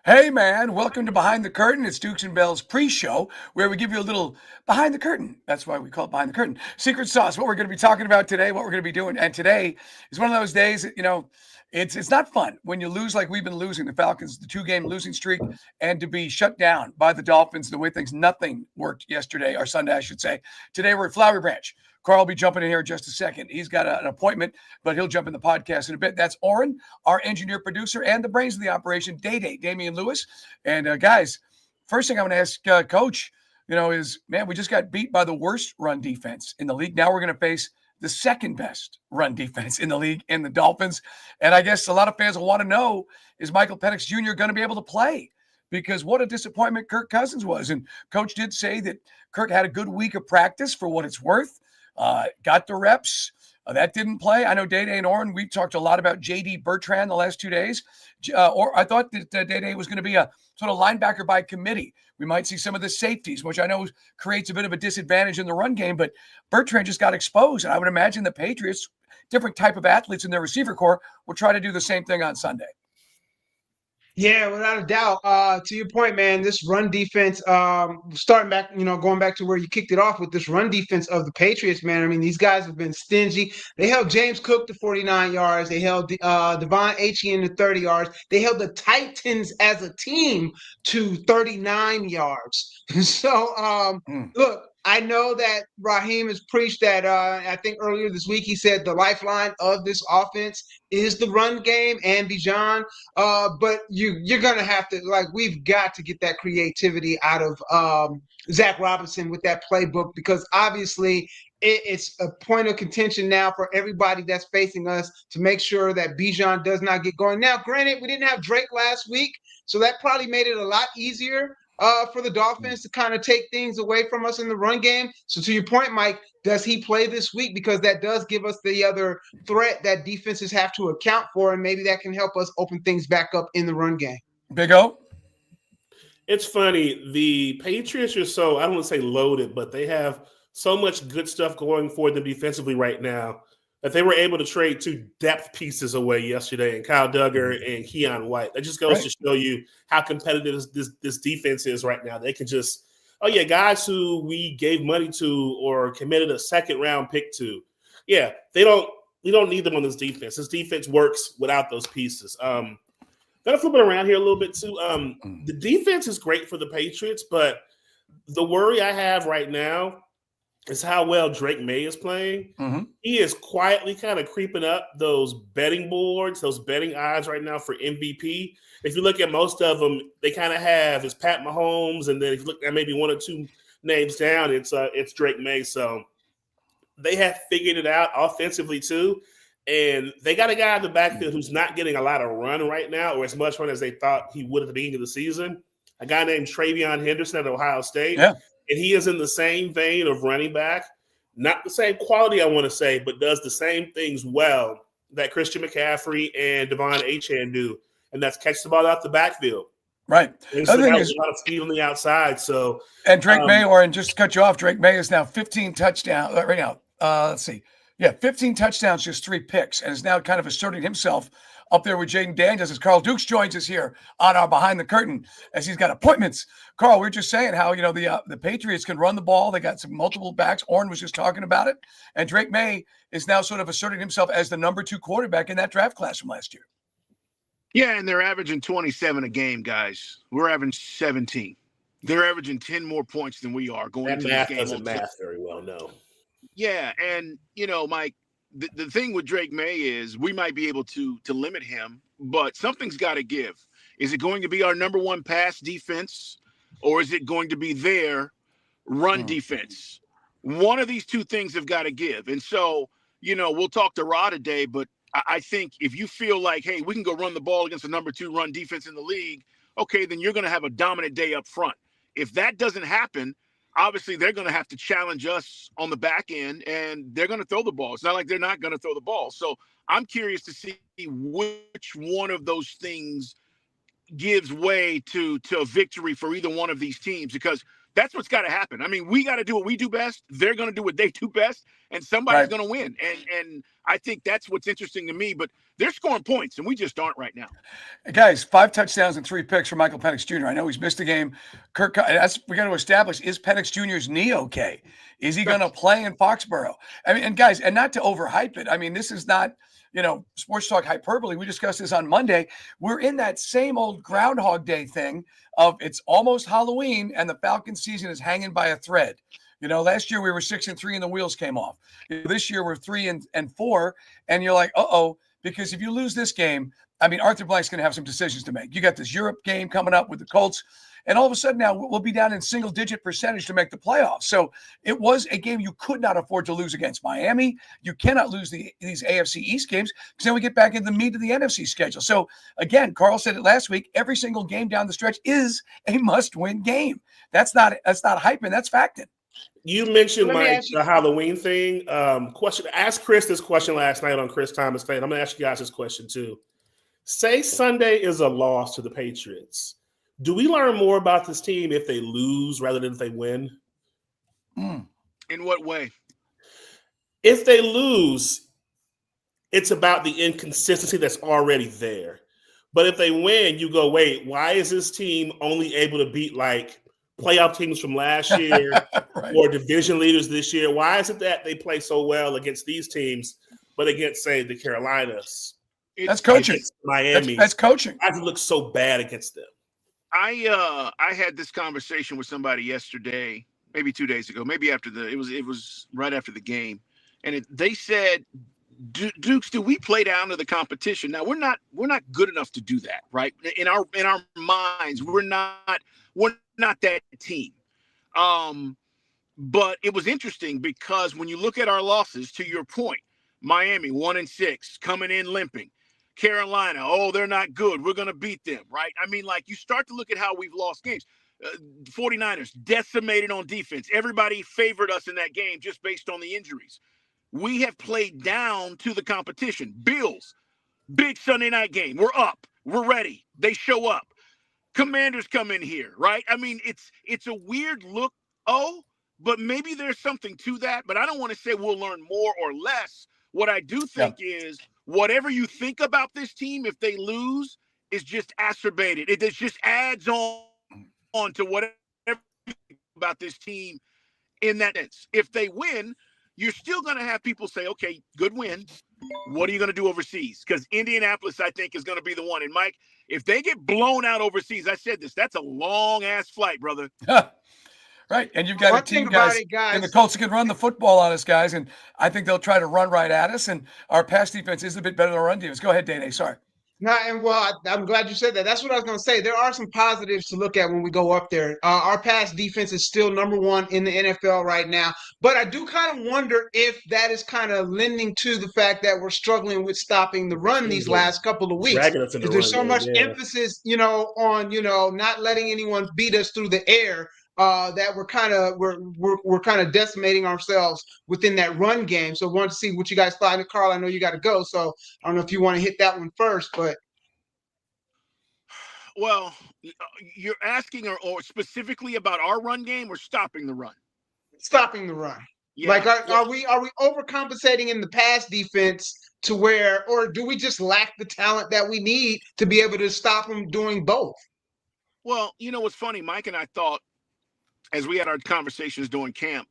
Hey man, welcome to Behind the Curtain. It's Dukes and Bell's pre-show where we give you a little behind the curtain. That's why we call it Behind the Curtain. Secret sauce, what we're going to be talking about today, what we're going to be doing. And today is one of those days that, it's not fun when you lose like we've been losing the Falcons, the 2-game losing streak, and to be shut down by the Dolphins the way things, nothing worked yesterday, or Sunday, I should say. Today we're at Flowery Branch. Carl will be jumping in here in just a second. He's got an appointment, but he'll jump in the podcast in a bit. That's Oren, our engineer, producer, and the brains of the operation, Day, Damian Lewis. And guys, first thing I want to ask Coach, is, man, we just got beat by the worst run defense in the league. Now we're going to face the second best run defense in the league in the Dolphins. And I guess a lot of fans will want to know, is Michael Penix Jr. going to be able to play? Because what a disappointment Kirk Cousins was. And Coach did say that Kirk had a good week of practice for what it's worth. Got the reps. That didn't play. I know Day and Oren, we've talked a lot about J.D. Bertrand the last 2 days. Or I thought that Day was going to be a sort of linebacker by committee. We might see some of the safeties, which I know creates a bit of a disadvantage in the run game, but Bertrand just got exposed. And I would imagine the Patriots, different type of athletes in their receiver corps, will try to do the same thing on Sunday. Yeah, without a doubt. To your point, man, this run defense, starting back, going back to where you kicked it off with this run defense of the Patriots, man. I mean, these guys have been stingy. They held James Cook to 49 yards. They held Devon Achane to 30 yards. They held the Titans as a team to 39 yards. So, look, I know that Raheem has preached that. I think earlier this week he said the lifeline of this offense is the run game and Bijan. But you're gonna have to, we've got to get that creativity out of Zach Robinson with that playbook, because obviously it's a point of contention now for everybody that's facing us to make sure that Bijan does not get going. Now, granted, we didn't have Drake last week, so that probably made it a lot easier for the Dolphins to kind of take things away from us in the run game. So to your point, Mike, does he play this week? Because that does give us the other threat that defenses have to account for, and maybe that can help us open things back up in the run game. Big O? It's funny. The Patriots are so, I don't want to say loaded, but they have so much good stuff going for them defensively right now that they were able to trade 2 depth pieces away yesterday, and Kyle Duggar and Keion White. That just goes to show you how competitive this defense is right now. They can just, guys who we gave money to or committed a second-round pick to, we don't need them on this defense. This defense works without those pieces. Gonna flip it around here a little bit too. The defense is great for the Patriots, but the worry I have right now is how well Drake May is playing. Mm-hmm. He is quietly kind of creeping up those betting boards, those betting odds right now for MVP. If you look at most of them, they kind of have is Pat Mahomes, and then if you look at maybe 1 or 2 names down, it's Drake May. So they have figured it out offensively too, and they got a guy in the backfield who's not getting a lot of run right now, or as much run as they thought he would at the beginning of the season. A guy named Travion Henderson at Ohio State. Yeah. And he is in the same vein of running back, not the same quality, I want to say, but does the same things well that Christian McCaffrey and Devon Achane do, and that's catch the ball out the backfield. Right. And so that was a lot of speed on the outside. So, and Drake May, and just to cut you off, Drake May is now 15 touchdowns right now. Let's see. Yeah, 15 touchdowns, just 3 picks, and is now kind of asserting himself up there with Jaden Daniels as Carl Dukes joins us here on our Behind the Curtain as he's got appointments. Carl, we were just saying how, the Patriots can run the ball. They got some multiple backs. Oren was just talking about it. And Drake May is now sort of asserting himself as the number 2 quarterback in that draft class from last year. Yeah, and they're averaging 27 a game, guys. We're averaging 17. They're averaging 10 more points than we are going into this game. That math doesn't math very well, no. Yeah, and, Mike, the thing with Drake May is we might be able to limit him, but something's got to give. Is it going to be our number 1 pass defense, or is it going to be their run defense? One of these 2 things have got to give. And so, we'll talk to Rod today, but I think if you feel like, hey, we can go run the ball against the number 2 run defense in the league, okay, then you're going to have a dominant day up front. If that doesn't happen, obviously they're going to have to challenge us on the back end, and they're going to throw the ball. It's not like they're not going to throw the ball. So I'm curious to see which one of those things gives way to a victory for either one of these teams, because That's what's got to happen. I mean, we got to do what we do best. They're going to do what they do best, and somebody's Right. going to win. And I think that's what's interesting to me. But they're scoring points, and we just aren't right now. Hey, guys, 5 touchdowns and 3 picks for Michael Penix Jr. I know he's missed a game. We got to establish, is Penix Jr.'s knee okay? Is he going to play in Foxborough? I mean, and guys, and not to overhype it. I mean, this is not, sports talk hyperbole. We discussed this on Monday. We're in that same old Groundhog Day thing of it's almost Halloween and the Falcons season is hanging by a thread. Last year we were 6-3 and the wheels came off. This year we're 3-4, and you're like, because if you lose this game, I mean, Arthur Blank's going to have some decisions to make. You got this Europe game coming up with the Colts, and all of a sudden now we'll be down in single-digit percentage to make the playoffs. So it was a game you could not afford to lose against Miami. You cannot lose these AFC East games because then we get back into the meat of the NFC schedule. So, again, Carl said it last week, every single game down the stretch is a must-win game. That's not hyping, that's facting. You mentioned Let me the Halloween thing. Question. Ask Chris this question last night on Chris Thomas State. I'm going to ask you guys this question too. Say Sunday is a loss to the Patriots. Do we learn more about this team if they lose rather than if they win? In what way? If they lose, it's about the inconsistency that's already there. But if they win, you go, wait, why is this team only able to beat like playoff teams from last year Right. or division leaders this year? Why is it that they play so well against these teams, but against, say, the Carolinas? That's coaching. Miami. That's coaching. I look so bad against them. I had this conversation with somebody yesterday, maybe 2 days ago, maybe after it was right after the game, and they said, Dukes, do we play down to the competition? Now we're not good enough to do that, right? In our minds, we're not that team. But it was interesting because when you look at our losses, to your point, Miami 1-6, coming in limping. Carolina, they're not good. We're going to beat them, right? I mean, like, you start to look at how we've lost games. 49ers decimated on defense. Everybody favored us in that game just based on the injuries. We have played down to the competition. Bills, big Sunday night game. We're up. We're ready. They show up. Commanders come in here, right? I mean, it's a weird look, but maybe there's something to that. But I don't want to say we'll learn more or less. What I do think is whatever you think about this team, if they lose, is just acerbated. It just adds on to whatever you think about this team in that sense. If they win, you're still going to have people say, okay, good win. What are you going to do overseas? Because Indianapolis, I think, is going to be the one. And, Mike, if they get blown out overseas, I said this, that's a long-ass flight, brother. Right, and you've got a team, guys, and the Colts can run the football on us, guys, and I think they'll try to run right at us, and our pass defense is a bit better than our run defense. Go ahead, Dane. Sorry. No, and I'm glad you said that. That's what I was going to say. There are some positives to look at when we go up there. Our pass defense is still #1 in the NFL right now, but I do kind of wonder if that is kind of lending to the fact that we're struggling with stopping the run these last couple of weeks. Because there's so much emphasis, on not letting anyone beat us through the air. That we're kind of decimating ourselves within that run game. So I wanted to see what you guys thought. And Carl, I know you got to go, so I don't know if you want to hit that one first. But well, you're asking or specifically about our run game or stopping the run? Stopping the run. Yeah. Like, are we overcompensating in the pass defense to where, or do we just lack the talent that we need to be able to stop them doing both? Well, what's funny, Mike and I thought, as we had our conversations during camp,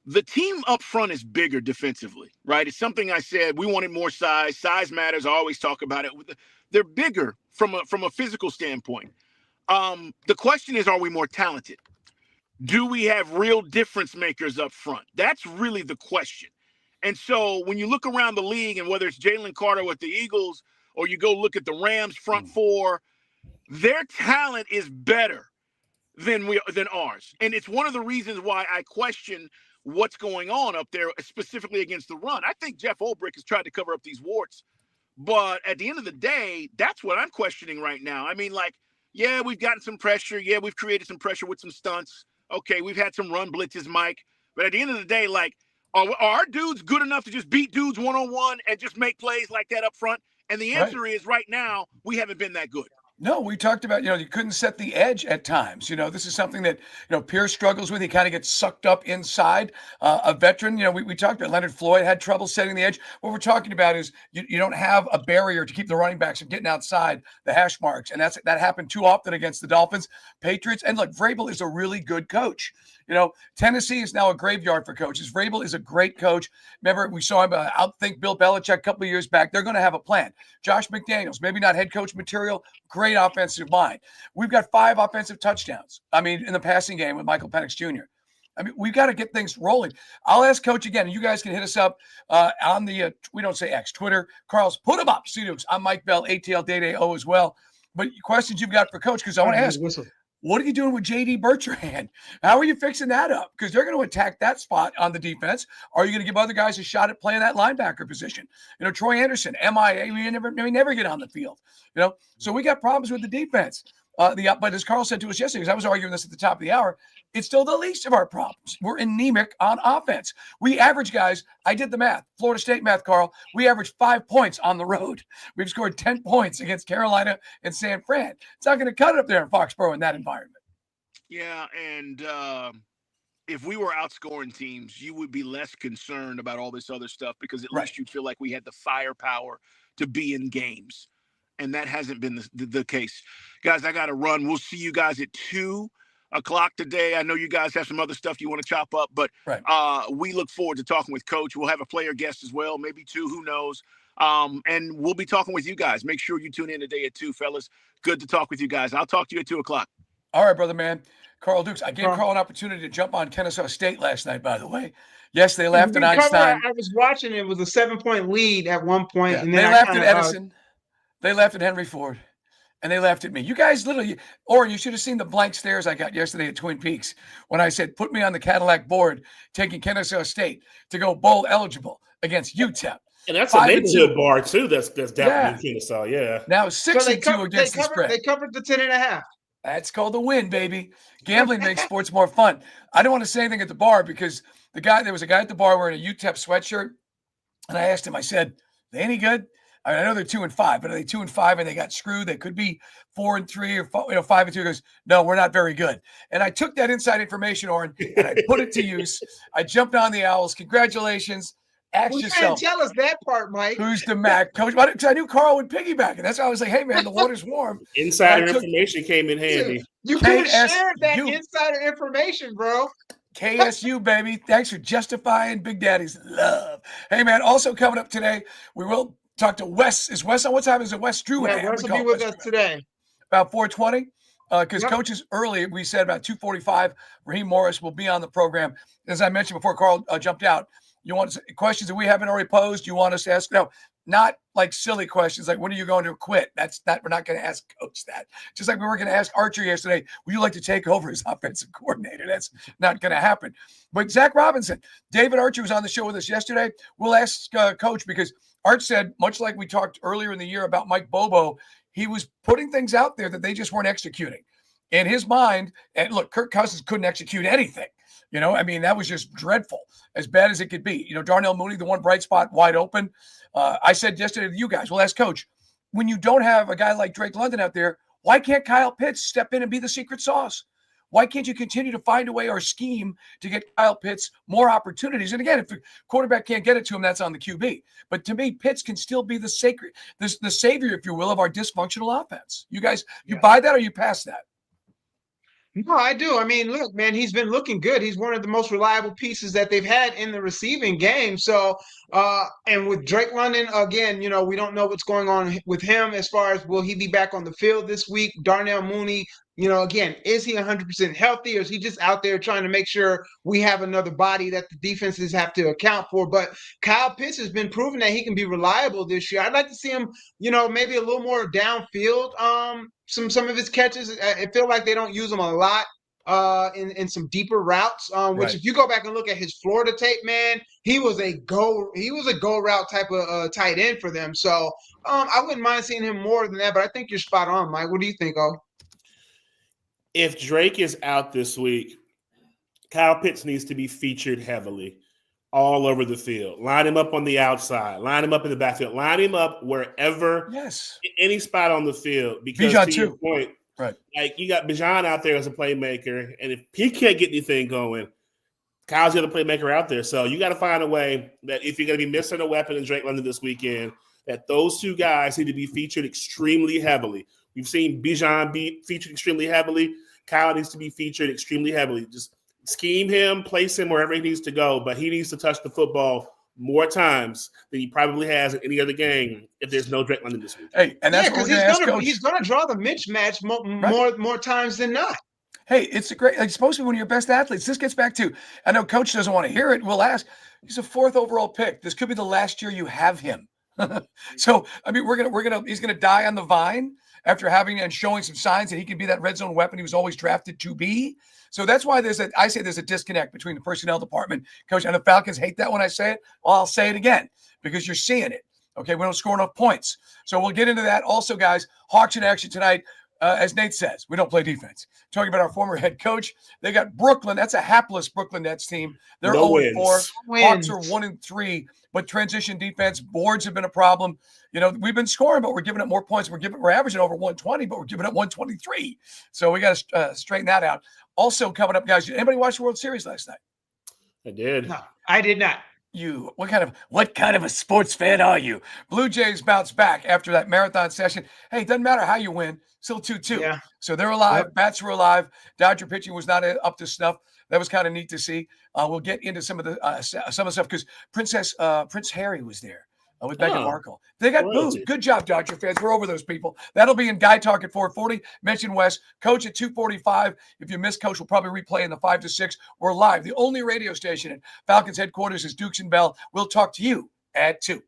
the team up front is bigger defensively, right? It's something I said. We wanted more size. Size matters. I always talk about it. They're bigger from a physical standpoint. The question is, are we more talented? Do we have real difference makers up front? That's really the question. And so when you look around the league, and whether it's Jalen Carter with the Eagles or you go look at the Rams front four, their talent is better than ours. And it's one of the reasons why I question what's going on up there, specifically against the run. I think Jeff Ulbrich has tried to cover up these warts. But at the end of the day, that's what I'm questioning right now. I mean, like, yeah, we've gotten some pressure. Yeah, we've created some pressure with some stunts. Okay, we've had some run blitzes, Mike. But at the end of the day, like, are our dudes good enough to just beat dudes one-on-one and just make plays like that up front? And the answer is right now, we haven't been that good. No, we talked about, you couldn't set the edge at times. This is something that, Pierce struggles with. He kind of gets sucked up inside. A veteran, we talked about Leonard Floyd had trouble setting the edge. What we're talking about is you don't have a barrier to keep the running backs from getting outside the hash marks. And that happened too often against the Dolphins, Patriots. And look, Vrabel is a really good coach. Tennessee is now a graveyard for coaches. Vrabel is a great coach. Remember, we saw him outthink Bill Belichick a couple of years back. They're going to have a plan. Josh McDaniels, maybe not head coach material, great offensive mind. We've got 5 offensive touchdowns. In the passing game with Michael Penix Jr. We've got to get things rolling. I'll ask Coach again, and you guys can hit us up on the, we don't say X, Twitter. Carl's, put them up. CDukes. I'm Mike Bell, ATL Day O as well. But questions you've got for Coach, because I want to ask, what are you doing with J.D. Bertrand? How are you fixing that up? Because they're going to attack that spot on the defense. Are you going to give other guys a shot at playing that linebacker position? Troy Anderson, MIA, we never get on the field. So we got problems with the defense. But as Carl said to us yesterday, because I was arguing this at the top of the hour, it's still the least of our problems. We're anemic on offense. We average, guys, I did the math, Florida State math, Carl. We average 5 points on the road. We've scored 10 points against Carolina and San Fran. It's not going to cut it up there in Foxborough in that environment. Yeah, and if we were outscoring teams, you would be less concerned about all this other stuff because at least you'd feel like we had the firepower to be in games. And that hasn't been the case. Guys, I got to run. We'll see you guys at 2 o'clock today. I know you guys have some other stuff you want to chop up, but we look forward to talking with Coach. We'll have a player guest as well, maybe 2, who knows. And we'll be talking with you guys. Make sure you tune in today at 2, fellas. Good to talk with you guys. I'll talk to you at 2 o'clock. All right, brother, man. Carl Dukes. I gave Carl an opportunity to jump on Kennesaw State last night, by the way. Yes, they laughed at Einstein. I was watching. It was a 7-point lead at one point. Yeah, and then they laughed at Edison. They laughed at Henry Ford. And they laughed at me. You guys literally, Oren, you should have seen the blank stares I got yesterday at Twin Peaks when I said, put me on the Cadillac board taking Kennesaw State to go bowl eligible against UTEP. And that's a neighborhood bar, too, that's down in Kennesaw, Now 6-2 against the spread. They covered the 10.5. That's called the win, baby. Gambling makes sports more fun. I don't want to say anything at the bar because there was a guy at the bar wearing a UTEP sweatshirt. And I asked him, I said, they any good? I know they're 2-5, but are they 2-5 and they got screwed? They could be 4-3 or 5-2. He goes, no, we're not very good. And I took that inside information, Oren, and I put it to use. I jumped on the Owls. Congratulations. Ask yourself. Tell us that part, Mike. Who's the Mac coach? Because I knew Carl would piggyback, and that's why I was like, "Hey, man, the water's warm." Insider information came in handy. You could have shared that insider information, bro. KSU, baby. Thanks for justifying Big Daddy's love. Hey, man. Also coming up today, we will talk to Wes. Is Wes on? What time is it? Wes Drew. Yeah, Wes will be with us today. About 4:20. Because coaches early, we said about 2:45. Raheem Morris will be on the program. As I mentioned before, Carl jumped out. You want questions that we haven't already posed? You want us to ask? No, not like silly questions like when are you going to quit? That's that we're not going to ask Coach that. Just like we were going to ask Archer yesterday, would you like to take over as offensive coordinator? That's not going to happen. But Zach Robinson, David Archer was on the show with us yesterday. We'll ask Coach because Arch said, much like we talked earlier in the year about Mike Bobo, he was putting things out there that they just weren't executing. In his mind, and look, Kirk Cousins couldn't execute anything. That was just dreadful, as bad as it could be. Darnell Mooney, the one bright spot, wide open. I said yesterday to you guys, we'll ask Coach, when you don't have a guy like Drake London out there, why can't Kyle Pitts step in and be the secret sauce? Why can't you continue to find a way or scheme to get Kyle Pitts more opportunities? And again, if the quarterback can't get it to him, that's on the QB. But to me, Pitts can still be the savior, if you will, of our dysfunctional offense. You guys, you buy that or you pass that? No, I do. Look, man, he's been looking good. He's one of the most reliable pieces that they've had in the receiving game. So, and with Drake London, again, we don't know what's going on with him as far as will he be back on the field this week? Darnell Mooney, again, is he 100% healthy or is he just out there trying to make sure we have another body that the defenses have to account for? But Kyle Pitts has been proving that he can be reliable this year. I'd like to see him, maybe a little more downfield. Some of his catches, I feel like they don't use them a lot in some deeper routes. Which if you go back and look at his Florida tape, man, he was a go route type of tight end for them. So I wouldn't mind seeing him more than that. But I think you're spot on, Mike. What do you think, O? If Drake is out this week, Kyle Pitts needs to be featured heavily. all over the field. Line him up on the outside. Line him up in the backfield. Line him up wherever, Yes. any spot on the field. Because Bijan to your too. point, Right. like you got Bijan out there as a playmaker, and if he can't get anything going, Kyle's the other playmaker out there. So you got to find a way that if you're going to be missing a weapon in Drake London this weekend, that those two guys need to be featured extremely heavily. We've seen Bijan be featured extremely heavily. Kyle needs to be featured extremely heavily. Just scheme him, place him wherever he needs to go, but he needs to touch the football more times than he probably has in any other game if there's no Drake London this week. Hey, and that's Yeah, what we're because going to ask Coach. he's gonna draw the mismatch more times than not. Hey, it's a great, like, supposed to be one of your best athletes. This gets back to, I know Coach doesn't want to hear it. We'll ask. He's a 4th overall pick. This could be the last year you have him. So, I mean, he's gonna die on the vine after having and showing some signs that he can be that red zone weapon he was always drafted to be. So that's why I say there's a disconnect between the personnel department, Coach. And the Falcons hate that when I say it. Well, I'll say it again because you're seeing it. Okay, we don't score enough points. So we'll get into that. Also, guys, Hawks in action tonight. As Nate says, we don't play defense. Talking about our former head coach, they got Brooklyn. That's a hapless Brooklyn Nets team. They're No 0-4. wins. Hawks are 1-3. But transition defense, boards have been a problem. You know, we've been scoring, but we're giving up more points. We're averaging over 120, but we're giving up 123. So we got to straighten that out. Also coming up, guys. Anybody watch the World Series last night? I did. No, I did not. You, what kind of a sports fan are you? Blue Jays bounce back after that marathon session. Hey, it doesn't matter how you win, still 2-2. Yeah. So they're alive. Yep. Bats were alive. Dodger pitching was not up to snuff. That was kind of neat to see. We'll get into some of the stuff because Prince Harry was there with Meghan Markle. They got booed. Good job, Dodger fans. We're over those people. That'll be in Guy Talk at 4:40. Mention West. Coach at 2:45. If you missed Coach, we'll probably replay in the 5 to 6. We're live. The only radio station at Falcons headquarters is Dukes and Bell. We'll talk to you at 2.